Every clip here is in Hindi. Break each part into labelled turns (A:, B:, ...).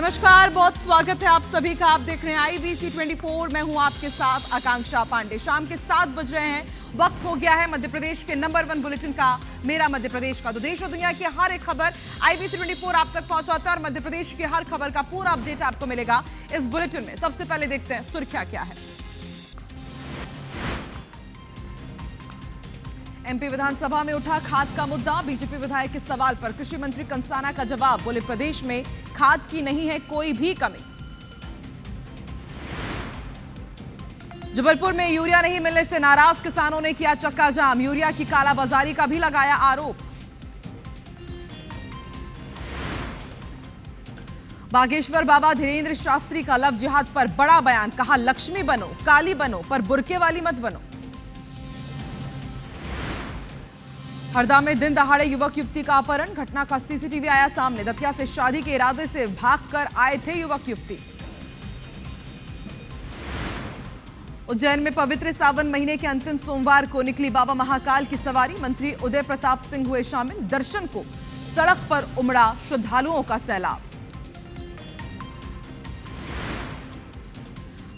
A: नमस्कार, बहुत स्वागत है आप सभी का। आप देख रहे हैं IBC 24। मैं हूं आपके साथ आकांक्षा पांडे। शाम के 7 बज रहे हैं, वक्त हो गया है मध्य प्रदेश के नंबर 1 बुलेटिन का, मेरा मध्य प्रदेश का। तो देश और दुनिया की हर एक खबर IBC 24 आप तक पहुंचाता है और मध्य प्रदेश की हर खबर का पूरा अपडेट आपको मिलेगा इस बुलेटिन में। सबसे पहले देखते हैं सुर्खियां क्या है। MP विधानसभा में उठा खाद का मुद्दा। बीजेपी विधायक के सवाल पर कृषि मंत्री कंसाना का जवाब, बोले प्रदेश में खाद की नहीं है कोई भी कमी। जबलपुर में यूरिया नहीं मिलने से नाराज किसानों ने किया चक्का जाम। यूरिया की कालाबाजारी का भी लगाया आरोप। बागेश्वर बाबा धीरेन्द्र शास्त्री का लव जिहाद पर बड़ा बयान, कहा लक्ष्मी बनो काली बनो पर बुरके वाली मत बनो। हरदा में दिन दहाड़े युवक युवती का अपहरण, घटना का CCTV आया सामने। दतिया से शादी के इरादे से भागकर आए थे युवक युवती। उज्जैन में पवित्र सावन महीने के अंतिम सोमवार को निकली बाबा महाकाल की सवारी। मंत्री उदय प्रताप सिंह हुए शामिल। दर्शन को सड़क पर उमड़ा श्रद्धालुओं का सैलाब।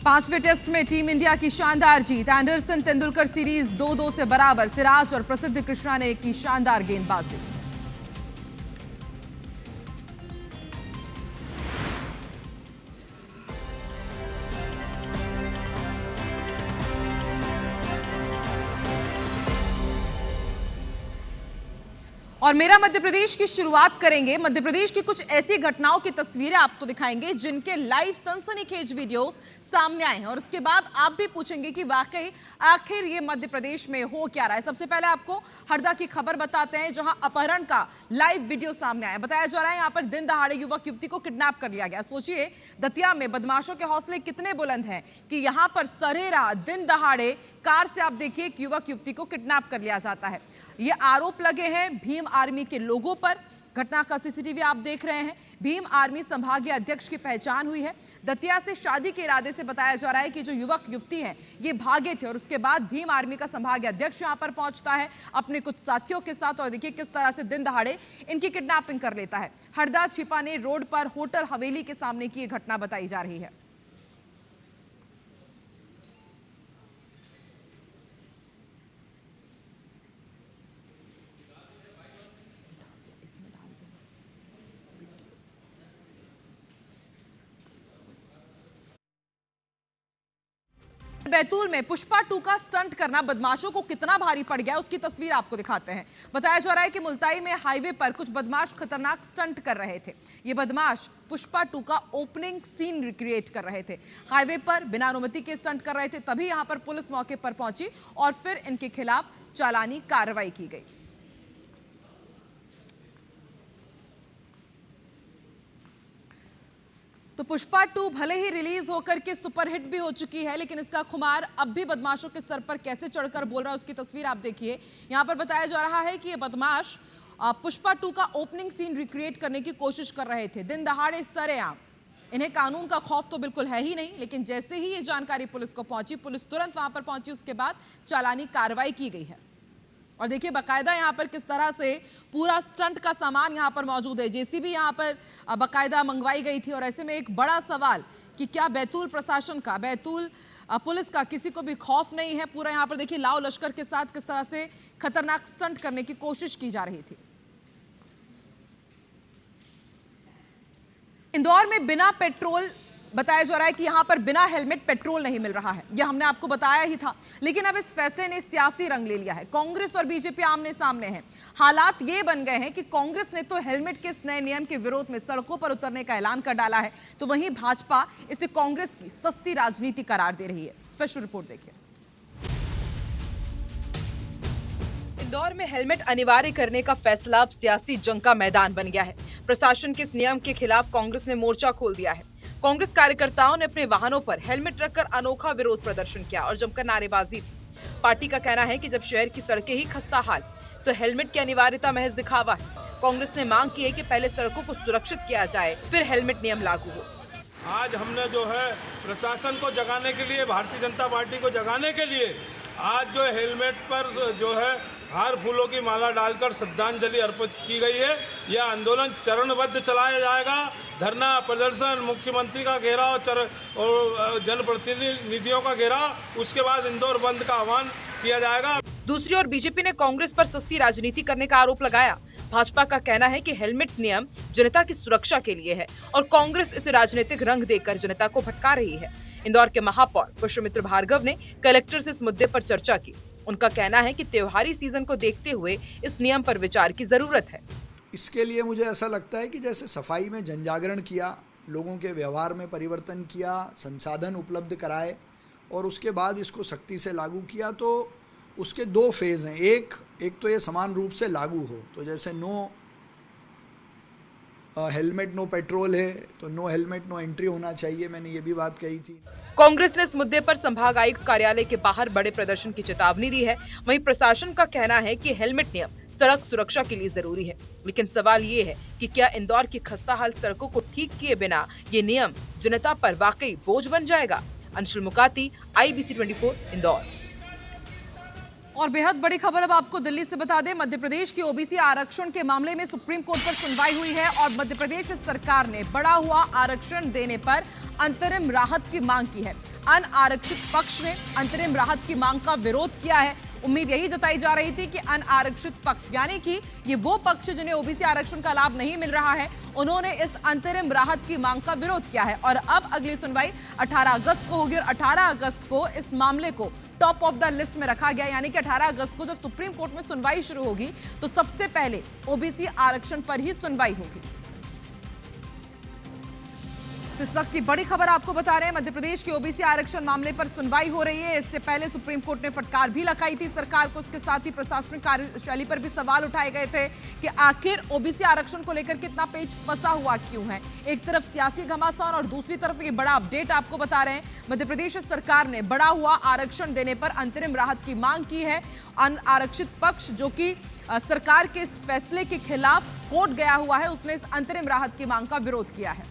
A: 5वें टेस्ट में टीम इंडिया की शानदार जीत। एंडरसन तेंदुलकर सीरीज 2-2 से बराबर। सिराज और प्रसिद्ध कृष्णा ने की शानदार गेंदबाजी। और मेरा मध्य प्रदेश की शुरुआत करेंगे। मध्य प्रदेश की कुछ ऐसी घटनाओं की तस्वीरें आपको दिखाएंगे जिनके लाइव सनसनीखेज वीडियोस सामने आए हैं और उसके बाद आप भी पूछेंगे कि वाकई आखिर ये मध्य प्रदेश में हो क्या रहा है। सबसे पहले आपको हरदा की खबर बताते हैं जहां अपहरण का लाइव वीडियो सामने आया। बताया जा रहा है यहां पर दिन दहाड़े युवक युवती को किडनैप कर लिया गया। सोचिए दतिया में बदमाशों के हौसले कितने बुलंद हैं कि यहां पर सरेरा दिन दहाड़े कार से आप देखिए एक युवक युवती को किडनैप कर लिया जाता है। ये आरोप लगे हैं भीम आर्मी के लोगों पर। घटना का CCTV आप देख रहे हैं। भीम आर्मी संभागीय अध्यक्ष की पहचान हुई है। दतिया से शादी के इरादे से बताया जा रहा है कि जो युवक युवती हैं ये भागे थे और उसके बाद भीम आर्मी का संभागीय अध्यक्ष यहां पर पहुंचता है अपने कुछ साथियों के साथ और देखिए किस तरह से दिन दहाड़े इनकी किडनैपिंग कर लेता है। हरदा छिपाने रोड पर होटल हवेली के सामने की यह घटना बताई जा रही है। बैतूल में पुष्पा 2 का स्टंट करना बदमाशों को कितना भारी पड़ गया उसकी तस्वीर आपको दिखाते हैं। बताया जा रहा है कि मुल्ताई में हाईवे पर कुछ बदमाश खतरनाक स्टंट कर रहे थे। ये बदमाश पुष्पा 2 का ओपनिंग सीन रिक्रिएट कर रहे थे। हाईवे पर बिना अनुमति के स्टंट कर रहे थे। तभी यहां पर पुलिस मौके पर पहुंची और फिर इनके खिलाफ चालानी कार्रवाई की गई। तो पुष्पा 2 भले ही रिलीज होकर के सुपरहिट भी हो चुकी है, लेकिन इसका खुमार अब भी बदमाशों के सर पर कैसे चढ़कर बोल रहा है उसकी तस्वीर आप देखिए। यहां पर बताया जा रहा है कि ये बदमाश पुष्पा 2 का ओपनिंग सीन रिक्रिएट करने की कोशिश कर रहे थे। दिन दहाड़े सरेआम। इन्हें कानून का खौफ तो बिल्कुल है ही नहीं, लेकिन जैसे ही ये जानकारी पुलिस को पहुंची, पुलिस तुरंत वहां पर पहुंची। उसके बाद चालानी कार्रवाई की गई है और देखिए बाकायदा यहाँ पर किस तरह से पूरा स्टंट का सामान यहाँ पर मौजूद है। JCB यहाँ पर बाकायदा मंगवाई गई थी और ऐसे में एक बड़ा सवाल कि क्या बैतूल प्रशासन का, बैतूल पुलिस का किसी को भी खौफ नहीं है। पूरा यहाँ पर देखिए लाव लश्कर के साथ किस तरह से खतरनाक स्टंट करने की कोशिश की जा रही थी। इंदौर में बिना पेट्रोल, बताया जा रहा है कि यहां पर बिना हेलमेट पेट्रोल नहीं मिल रहा है। यह हमने आपको बताया ही था, लेकिन अब इस फैसले ने सियासी रंग ले लिया है। कांग्रेस और बीजेपी आमने सामने हैं। हालात ये बन गए हैं कि कांग्रेस ने तो हेलमेट के इस नए नियम के विरोध में सड़कों पर उतरने का ऐलान कर डाला है, तो वहीं भाजपा इसे कांग्रेस की सस्ती राजनीति करार दे रही है। स्पेशल रिपोर्ट देखिए।
B: इंदौर में हेलमेट अनिवार्य करने का फैसला अब सियासी जंग का मैदान बन गया है। प्रशासन के इस नियम के खिलाफ कांग्रेस ने मोर्चा खोल दिया है। कांग्रेस कार्यकर्ताओं ने अपने वाहनों पर हेलमेट रखकर अनोखा विरोध प्रदर्शन किया और जमकर नारेबाजी। पार्टी का कहना है कि जब शहर की सड़कें ही खस्ता हाल, तो हेलमेट की अनिवार्यता महज दिखावा है। कांग्रेस ने मांग की है कि पहले सड़कों को सुरक्षित किया जाए, फिर हेलमेट नियम लागू हो।
C: आज हमने जो है प्रशासन को जगाने के लिए, भारतीय जनता पार्टी को जगाने के लिए आज जो हेलमेट पर जो है हार फूलों की माला डालकर श्रद्धांजलि अर्पित की गई है। यह आंदोलन चरणबद्ध चलाया जाएगा। धरना प्रदर्शन, मुख्यमंत्री का घेराव और जनप्रतिनिधियों का घेराव, उसके बाद इंदौर बंद का आह्वान किया जाएगा।
B: दूसरी ओर बीजेपी ने कांग्रेस पर सस्ती राजनीति करने का आरोप लगाया। भाजपा का कहना है कि हेलमेट नियम जनता की सुरक्षा के लिए है और कांग्रेस इसे राजनीतिक रंग देकर जनता को भटका रही है। इंदौर के महापौर पुष्पमित्र भार्गव ने कलेक्टर से इस मुद्दे पर चर्चा की। उनका कहना है कि त्योहारी सीजन को देखते हुए इस नियम पर विचार की जरूरत है।
D: इसके लिए मुझे ऐसा लगता है कि जैसे सफाई में जनजागरण किया, लोगों के व्यवहार में परिवर्तन किया, संसाधन उपलब्ध कराए और उसके बाद इसको सख्ती से लागू किया, तो उसके दो फेज़ हैं। एक तो ये समान रूप से लागू हो, तो जैसे नो हेलमेट नो पेट्रोल है तो नो हेलमेट नो एंट्री होना चाहिए, मैंने ये भी बात कही थी।
B: कांग्रेस ने इस मुद्दे पर संभाग आयुक्त कार्यालय के बाहर बड़े प्रदर्शन की चेतावनी दी है। वहीं प्रशासन का कहना है कि हेलमेट नियम सड़क सुरक्षा के लिए जरूरी है, लेकिन सवाल ये है कि क्या इंदौर की खस्ताहाल सड़कों को ठीक किए बिना ये नियम जनता पर वाकई बोझ बन जाएगा। अंशुल मुकाती, IBC 24, इंदौर।
A: और बेहद बड़ी खबर अब आपको दिल्ली से बता दें, मध्य प्रदेश की ओबीसी आरक्षण के मामले में सुप्रीम कोर्ट पर सुनवाई हुई है और मध्य प्रदेश सरकार ने बढ़ा हुआ आरक्षण देने पर अंतरिम राहत की मांग की है। अनारक्षित पक्ष ने अंतरिम राहत की मांग का विरोध किया है। उम्मीद यही जताई जा रही थी कि अनारक्षित पक्ष यानी कि ये वो पक्ष जिन्हें ओबीसी आरक्षण का लाभ नहीं मिल रहा है, उन्होंने इस अंतरिम राहत की मांग का विरोध किया है। और अब अगली सुनवाई 18 अगस्त को होगी और 18 अगस्त को इस मामले को टॉप ऑफ द लिस्ट में रखा गया, यानी कि 18 अगस्त को जब सुप्रीम कोर्ट में सुनवाई शुरू होगी तो सबसे पहले ओबीसी आरक्षण पर ही सुनवाई होगी। तो इस वक्त की बड़ी खबर आपको बता रहे हैं, मध्य प्रदेश के ओबीसी आरक्षण मामले पर सुनवाई हो रही है। इससे पहले सुप्रीम कोर्ट ने फटकार भी लगाई थी सरकार को। इसके साथ ही प्रशासनिक कार्यशैली पर भी सवाल उठाए गए थे कि आखिर ओबीसी आरक्षण को लेकर कितना पेच फंसा हुआ क्यों है। एक तरफ सियासी घमासान और दूसरी तरफ ये बड़ा अपडेट आपको बता रहे हैं, मध्य प्रदेश सरकार ने बढ़ा हुआ आरक्षण देने पर अंतरिम राहत की मांग की है। अनारक्षित पक्ष जो कि सरकार के इस फैसले के खिलाफ कोर्ट गया हुआ है, उसने इस अंतरिम राहत की मांग का विरोध किया है।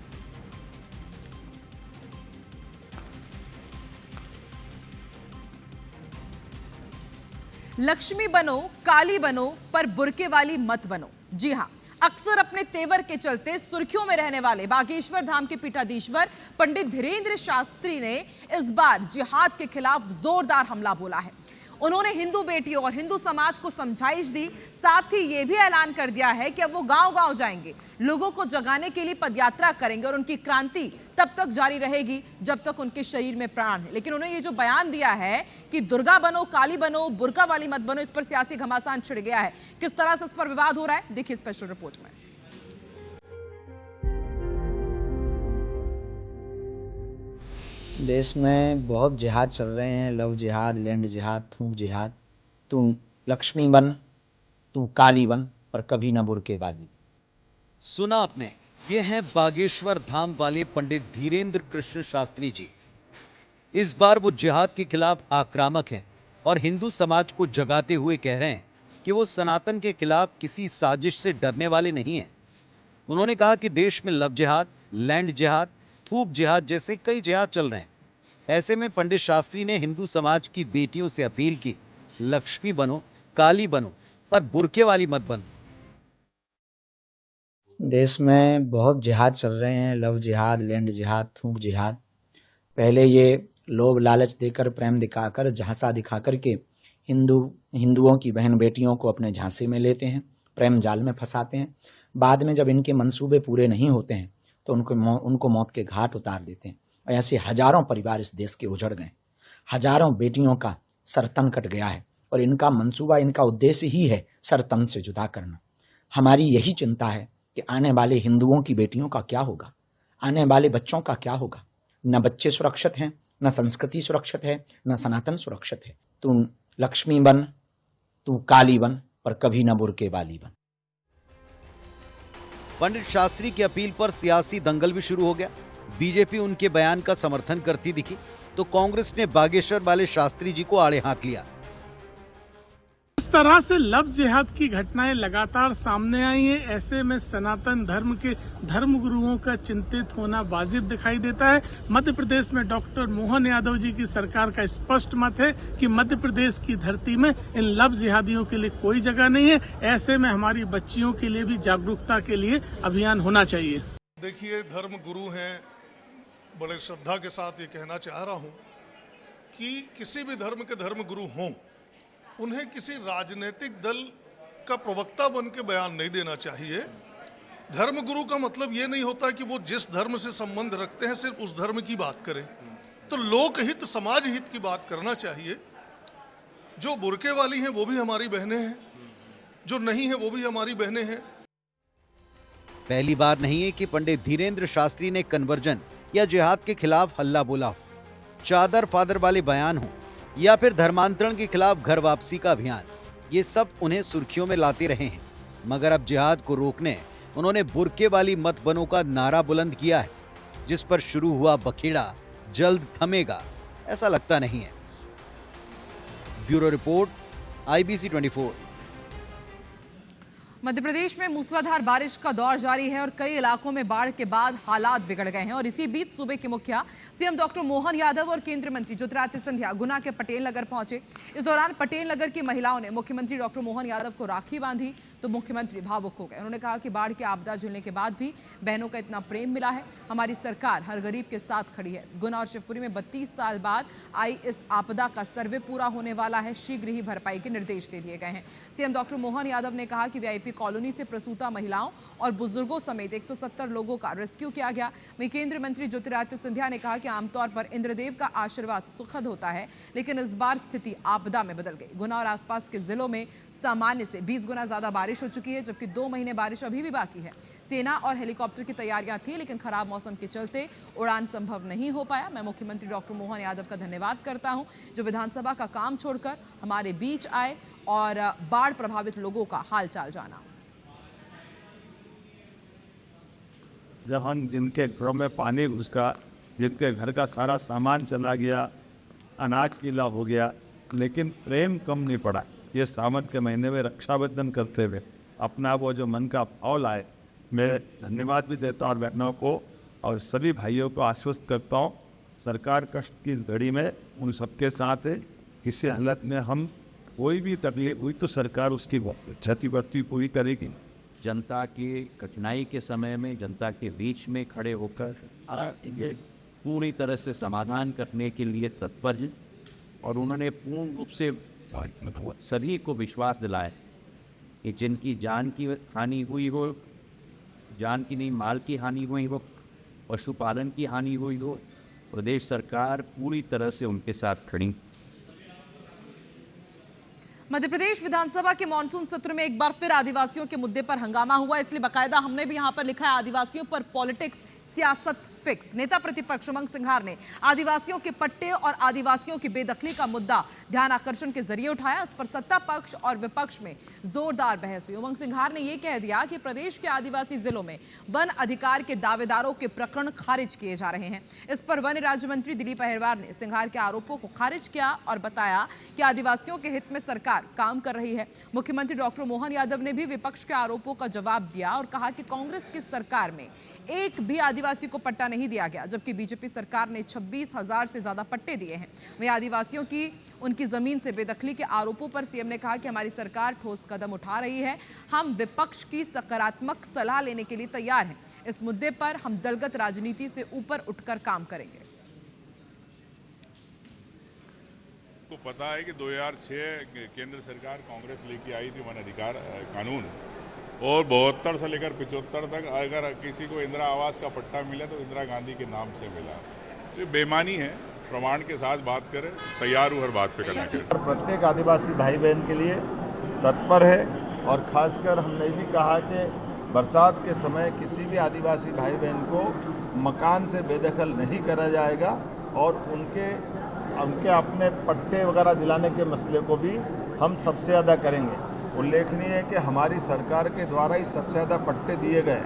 A: लक्ष्मी बनो, काली बनो, पर बुरके वाली मत बनो। जी हां, अक्सर अपने तेवर के चलते सुर्खियों में रहने वाले बागेश्वर धाम के पीठाधीश्वर पंडित धीरेन्द्र शास्त्री ने इस बार जिहाद के खिलाफ जोरदार हमला बोला है। उन्होंने हिंदू बेटियों और हिंदू समाज को समझाइश दी, साथ ही ये भी ऐलान कर दिया है कि अब वो गांव-गांव जाएंगे, लोगों को जगाने के लिए पदयात्रा करेंगे और उनकी क्रांति तब तक जारी रहेगी जब तक उनके शरीर में प्राण है। लेकिन उन्होंने ये जो बयान दिया है कि दुर्गा बनो, काली बनो, बुर्का वाली मत बनो, इस पर सियासी घमासान छिड़ गया है। किस तरह से इस पर विवाद हो रहा है, देखिए स्पेशल रिपोर्ट में।
E: देश में बहुत जिहाद चल रहे हैं, लव जिहाद, लैंड जिहाद, थूक जिहाद। तू लक्ष्मी बन, तू काली बन, पर कभी न बुरके वाली।
F: सुना आपने, ये हैं बागेश्वर धाम वाले पंडित धीरेन्द्र कृष्ण शास्त्री जी। इस बार वो जिहाद के खिलाफ आक्रामक हैं और हिंदू समाज को जगाते हुए कह रहे हैं कि वो सनातन के खिलाफ किसी साजिश से डरने वाले नहीं हैं। उन्होंने कहा कि देश में लव जिहाद, लैंड जिहाद, थूक जिहाद जैसे कई जिहाद चल रहे हैं। ऐसे में पंडित शास्त्री ने हिंदू समाज की बेटियों से अपील की, लक्ष्मी बनो, काली बनो, पर बुरके वाली मत बनो।
E: देश में बहुत जिहाद चल रहे हैं, लव जिहाद, लैंड जिहाद, थूक जिहाद। पहले ये लोभ लालच देकर, प्रेम दिखाकर, झांसा दिखाकर के हिंदुओं की बहन बेटियों को अपने झांसे में लेते हैं, प्रेम जाल में फंसाते हैं। बाद में जब इनके मंसूबे पूरे नहीं होते हैं तो उनको मौत के घाट उतार देते हैं। और ऐसे हजारों परिवार इस देश के उजड़ गए, हजारों बेटियों का सर तन कट गया है और इनका मंसूबा, इनका उद्देश्य ही है सर तन से जुदा करना। हमारी यही चिंता है कि आने वाले हिंदुओं की बेटियों का क्या होगा, आने वाले बच्चों का क्या होगा। न बच्चे सुरक्षित हैं, न संस्कृति सुरक्षित है, न सनातन सुरक्षित है। तू लक्ष्मी बन, तू काली बन, पर कभी न बुरके वाली बन।
F: पंडित शास्त्री की अपील पर सियासी दंगल भी शुरू हो गया। बीजेपी उनके बयान का समर्थन करती दिखी तो कांग्रेस ने बागेश्वर वाले शास्त्री जी को आड़े हाथ लिया।
G: इस तरह से लव जिहाद की घटनाएं लगातार सामने आई हैं। ऐसे में सनातन धर्म के धर्मगुरुओं का चिंतित होना वाजिब दिखाई देता है। मध्य प्रदेश में डॉक्टर मोहन यादव जी की सरकार का स्पष्ट मत है कि मध्य प्रदेश की धरती में इन लव जिहादियों के लिए कोई जगह नहीं है। ऐसे में हमारी बच्चियों के लिए भी जागरूकता के लिए अभियान होना चाहिए।
H: देखिए, धर्म गुरु हैं, बड़े श्रद्धा के साथ ये कहना चाह रहा हूँ कि किसी भी धर्म के धर्म गुरु हों, उन्हें किसी राजनीतिक दल का प्रवक्ता बन के बयान नहीं देना चाहिए। धर्म गुरु का मतलब ये नहीं होता कि वो जिस धर्म से संबंध रखते हैं सिर्फ उस धर्म की बात करें। तो लोकहित, समाज हित की बात करना चाहिए। जो बुरके वाली हैं वो भी हमारी बहनें हैं, जो नहीं है वो भी हमारी बहनें हैं।
F: पहली बार नहीं है कि पंडित धीरेन्द्र शास्त्री ने कन्वर्जन या जिहाद के खिलाफ हल्ला बोला हो, चादर फादर वाले बयान हो या फिर धर्मांतरण के खिलाफ घर वापसी का अभियान, ये सब उन्हें सुर्खियों में लाते रहे हैं। मगर अब जिहाद को रोकने उन्होंने बुरके वाली मत बनो का नारा बुलंद किया है, जिस पर शुरू हुआ बखेड़ा जल्द थमेगा ऐसा लगता नहीं है। Bureau report, IBC 24।
A: Madhya Pradesh में मूसलाधार बारिश का दौर जारी है और कई इलाकों में बाढ़ के बाद हालात बिगड़ गए हैं। और इसी बीच सूबे के मुखिया सीएम डॉक्टर मोहन यादव और केंद्रीय मंत्री ज्योतिरादित्य सिंधिया गुना के पटेल नगर पहुंचे। इस दौरान पटेल नगर की महिलाओं ने मुख्यमंत्री डॉक्टर मोहन यादव को राखी बांधी तो मुख्यमंत्री भावुक हो गए। उन्होंने कहा कि बाढ़ की आपदा झेलने के बाद भी बहनों का इतना प्रेम मिला है, हमारी सरकार हर गरीब के साथ खड़ी है। गुना और शिवपुरी में 32 साल बाद आई इस आपदा का सर्वे पूरा होने वाला है, शीघ्र ही भरपाई के निर्देश दे दिए गए हैं। सीएम डॉक्टर मोहन यादव ने कहा कि VIP कॉलोनी से प्रसूता महिलाओं और बुजुर्गों समेत 170 लोगों का रेस्क्यू किया गया। वहीं केंद्रीय मंत्री ज्योतिरादित्य सिंधिया ने कहा कि आमतौर पर इंद्रदेव का आशीर्वाद सुखद होता है, लेकिन इस बार स्थिति आपदा में बदल गई। गुना और आसपास के जिलों में सामान्य से 20 गुना ज्यादा बारिश हो चुकी है, जबकि 2 महीने बारिश अभी भी बाकी है। सेना और हेलीकॉप्टर की तैयारियां थी, लेकिन खराब मौसम के चलते उड़ान संभव नहीं हो पाया। मैं मुख्यमंत्री डॉक्टर मोहन यादव का धन्यवाद करता हूं, जो विधानसभा का काम छोड़कर हमारे बीच आए और बाढ़ प्रभावित लोगों का हालचाल जाना।
I: जहाँ जिनके घरों में पानी घुस गया, जिनके घर का सारा सामान चला गया, अनाज गीला हो गया, लेकिन प्रेम कम नहीं पड़ा। ये सावन के महीने में रक्षाबंधन करते हुए अपना वो जो मन का भाव लाए, मैं धन्यवाद भी देता हूँ बहनों को और सभी भाइयों को आश्वस्त करता हूँ, सरकार कष्ट की इस घड़ी में उन सबके साथ है। किसी हालत में हम कोई भी तकलीफ हुई तो सरकार उसकी क्षतिपूर्ति पूरी करेगी।
J: जनता की कठिनाई के समय में जनता के बीच में खड़े होकर ये पूरी तरह से समाधान करने के लिए तत्पर हैं और उन्होंने पूर्ण रूप से सभी को विश्वास दिलाया कि जिनकी जान की हानि हुई हो, जान की नहीं माल की हानि हुई हो, पशुपालन की हानि हुई हो, प्रदेश सरकार पूरी तरह से उनके साथ खड़ी।
A: मध्य प्रदेश विधानसभा के मानसून सत्र में एक बार फिर आदिवासियों के मुद्दे पर हंगामा हुआ, इसलिए बाकायदा हमने भी यहां पर लिखा है आदिवासियों पर पॉलिटिक्स, सियासत फिक्स। नेता प्रतिपक्ष उमंग सिंघार ने आदिवासियों के पट्टे और आदिवासियों की बेदखली का मुद्दा ध्यान आकर्षण के जरिए उठाया। उस पर सत्ता पक्ष और विपक्ष में जोरदार बहस हुई। उमंग सिंघार ने यह कह दिया कि प्रदेश के आदिवासी जिलों में वन अधिकार के दावेदारों के प्रकरण खारिज किए जा रहे हैं। इस पर वन राज्य मंत्री दिलीप अहिरवार ने सिंघार के आरोपों को खारिज किया और बताया कि आदिवासियों के हित में सरकार काम कर रही है। मुख्यमंत्री डॉक्टर मोहन यादव ने भी विपक्ष के आरोपों का जवाब दिया और कहा कि कांग्रेस की सरकार में एक भी आदिवासी को पट्टा नहीं दिया गया, जबकि बीजेपी सरकार ने 26,000 से ज्यादा पट्टे दिए हैं। वहीं आदिवासियों की उनकी जमीन से बेदखली के आरोपों पर सीएम ने कहा कि हमारी सरकार ठोस कदम उठा रही है, हम विपक्ष की सकारात्मक सलाह लेने के लिए तैयार हैं। इस मुद्दे पर हम दलगत राजनीति से ऊपर उठकर काम करेंगे।
K: को पता है कि 2006 केंद्र सरकार कांग्रेस लेके आई थी वन अधिकार कानून, और 72 से लेकर 75 तक अगर किसी को इंदिरा आवास का पट्टा मिला तो इंदिरा गांधी के नाम से मिला। तो बेईमानी है, प्रमाण के साथ बात करें, तैयार हूँ हर बात पे करने के लिए।
I: प्रत्येक आदिवासी भाई बहन के लिए तत्पर है और खासकर हमने भी कहा कि बरसात के समय किसी भी आदिवासी भाई बहन को मकान से बेदखल नहीं करा जाएगा और उनके अपने पट्टे वगैरह दिलाने के मसले को भी हम सबसे ज़्यादा करेंगे। उल्लेखनीय है कि हमारी सरकार के द्वारा ही सबसे ज़्यादा पट्टे दिए गए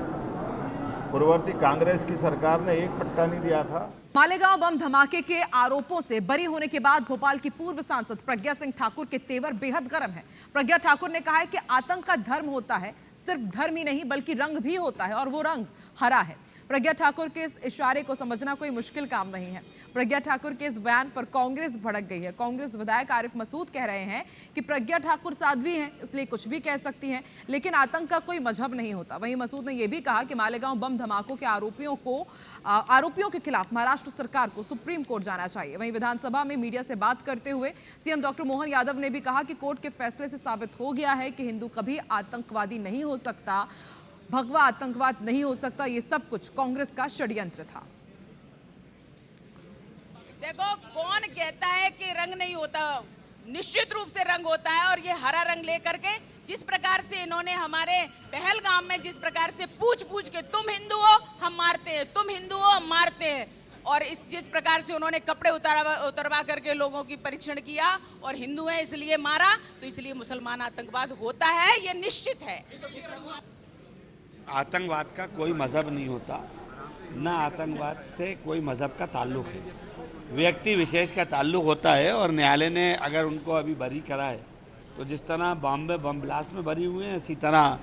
I: पूर्ववर्ती कांग्रेस की सरकार ने एक पट्टा नहीं दिया था।
A: मालेगांव बम धमाके के आरोपों से बरी होने के बाद भोपाल की पूर्व सांसद प्रज्ञा सिंह ठाकुर के तेवर बेहद गर्म है। प्रज्ञा ठाकुर ने कहा है कि आतंक का धर्म होता है, सिर्फ धर्म ही नहीं बल्कि रंग भी होता है और वो रंग हरा है। प्रज्ञा ठाकुर के इस इशारे को समझना कोई मुश्किल काम नहीं है। प्रज्ञा ठाकुर के इस बयान पर कांग्रेस भड़क गई है। कांग्रेस विधायक आरिफ मसूद कह रहे हैं कि प्रज्ञा ठाकुर साध्वी हैं, इसलिए कुछ भी कह सकती हैं, लेकिन आतंक का कोई मजहब नहीं होता। वहीं मसूद ने यह भी कहा कि मालेगांव बम धमाकों के आरोपियों के खिलाफ महाराष्ट्र सरकार को सुप्रीम कोर्ट जाना चाहिए। वहीं विधानसभा में मीडिया से बात करते हुए सीएम डॉक्टर मोहन यादव ने भी कहा कि कोर्ट के फैसले से साबित हो गया है कि हिंदू कभी आतंकवादी नहीं हो सकता, भगवा आतंकवाद नहीं हो सकता, ये सब कुछ कांग्रेस का षड्यंत्र था।
L: देखो, कौन कहता है कि रंग नहीं होता? निश्चित रूप से रंग होता है। और ये हरा रंग लेकर के जिस प्रकार से इन्होंने हमारे पहलगाम में जिस प्रकार से पूछ के तुम हिंदू हो हम मारते हैं, तुम हिंदू हो हम मारते हैं, और जिस प्रकार से उन्होंने कपड़े उतरवा करके लोगों की परीक्षण किया और हिंदू है इसलिए मारा, तो इसलिए मुसलमान आतंकवाद होता है, ये निश्चित है।
M: आतंकवाद का कोई मज़हब नहीं होता, ना आतंकवाद से कोई मज़हब का ताल्लुक़ है, व्यक्ति विशेष का ताल्लुक़ होता है। और न्यायालय ने अगर उनको अभी बरी करा है, तो जिस तरह बॉम्बे बम ब्लास्ट में बरी हुए हैं, इसी तरह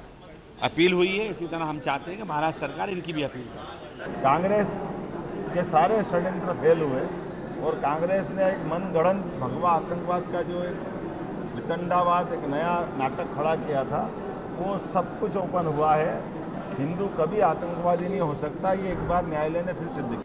M: अपील हुई है, इसी तरह हम चाहते हैं कि महाराष्ट्र सरकार इनकी भी अपील करे।
I: कांग्रेस के सारे षड्यंत्र फेल हुए और कांग्रेस ने एक मनगढ़ंत भगवा आतंकवाद का जो एक वितंडावाद, एक नया नाटक खड़ा किया था, वो सब कुछ ओपन हुआ है। हिंदू कभी आतंकवादी नहीं हो सकता, ये एक बार न्यायालय ने फिर सिद्ध किया।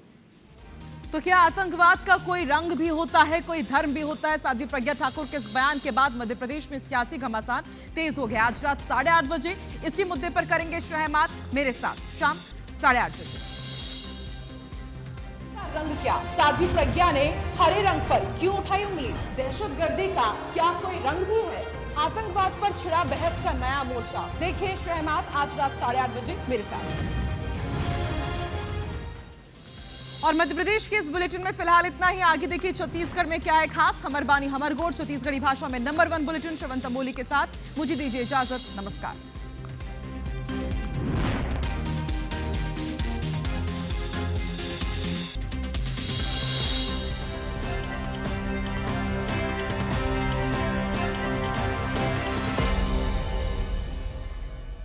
A: तो क्या आतंकवाद का कोई रंग भी होता है, कोई धर्म भी होता है? साध्वी प्रज्ञा ठाकुर के इस बयान के बाद मध्य प्रदेश में सियासी घमासान तेज हो गया। आज रात 8:30 बजे इसी मुद्दे पर करेंगे शहमात मेरे साथ शाम 8:30 बजे। रंग क्या? साध्वी प्रज्ञा ने हरे रंग पर क्यों उठाई उंगली? दहशतगर्दी का क्या कोई रंग भी है? आतंकवाद पर छिड़ा बहस का नया मोर्चा। देखिए शहमात आज रात 8:30 बजे मेरे साथ। और मध्य प्रदेश के इस बुलेटिन में फिलहाल इतना ही। आगे देखिए छत्तीसगढ़ में क्या है खास। हमर बानी हमर गोड़ छत्तीसगढ़ी भाषा में नंबर 1 बुलेटिन श्रवण तंबोली के साथ मुझे दीजिए इजाजत। नमस्कार।